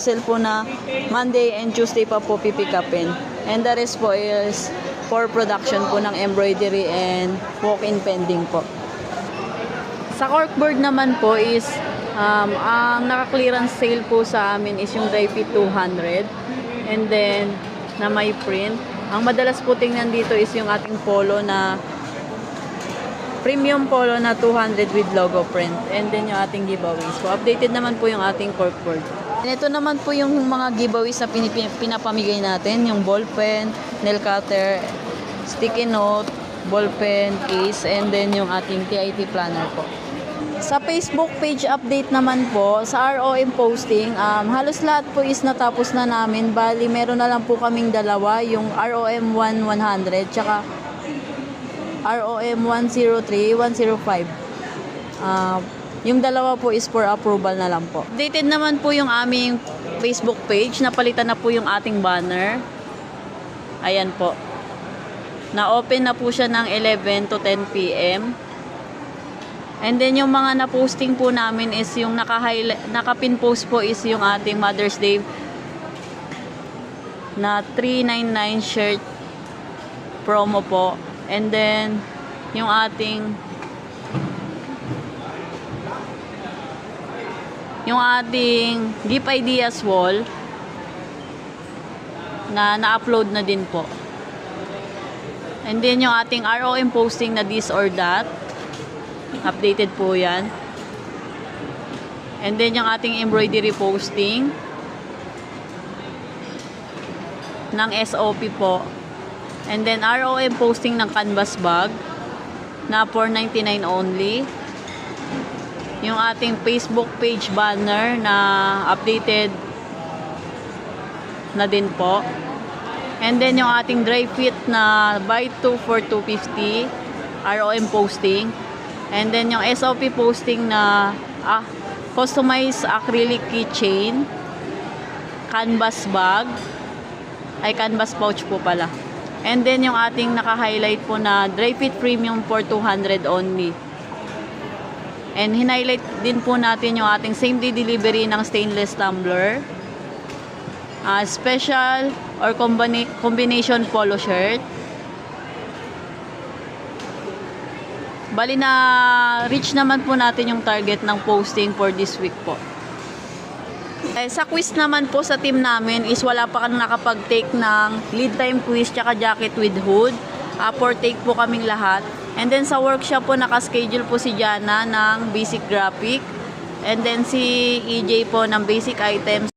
parcel po na Monday and Tuesday pa po pipick upin. And the rest po is for production po ng embroidery and walk-in pending po. Sa corkboard naman po is ang naka-clearance sale po sa amin is yung dry fit 200 and then na may print. Ang madalas po tingnan dito is yung ating polo na premium polo na 200 with logo print. And then yung ating giveaways. So, updated naman po yung ating corkboard. And ito naman po yung mga giveaways na pinapamigay natin. Yung ballpen, nail cutter, sticky note, ballpen, case, and then yung ating TIT planner po. Sa Facebook page update naman po, sa ROM posting, halos lahat po is natapos na namin. Bali, meron na lang po kaming dalawa. Yung ROM 1100, tsaka ROM 103, 105. Yung dalawa po is for approval na lang po. Updated naman po yung aming Facebook page. Napalitan na po yung ating banner. Ayan po. Na-open na po siya ng 11 to 10 p.m. And then yung mga na-posting po namin is yung naka-pin post po is yung ating Mother's Day na 399 shirt promo po. And then, yung ating gift ideas wall na na-upload na din po. And then, yung ating ROM posting na this or that. Updated po yan. And then, yung ating embroidery posting ng SOP po. And then, ROM posting ng canvas bag na $4.99 only. Yung ating Facebook page banner na updated na din po. And then, yung ating dry fit na buy 2 for $250 ROM posting. And then, yung SOP posting na customized acrylic keychain, canvas bag, ay canvas pouch po pala. And then, yung ating naka-highlight po na dry fit premium for 200 only. And hinighlight din po natin yung ating same day delivery ng stainless tumbler. Special or combination polo shirt. Bali na reach naman po natin yung target ng posting for this week po. Sa quiz naman po sa team namin is wala pa kang nakapag-take ng lead time quiz tsaka jacket with hood. For take po kaming lahat. And then sa workshop po nakaschedule po si Jana ng basic graphic. And then si EJ po ng basic items.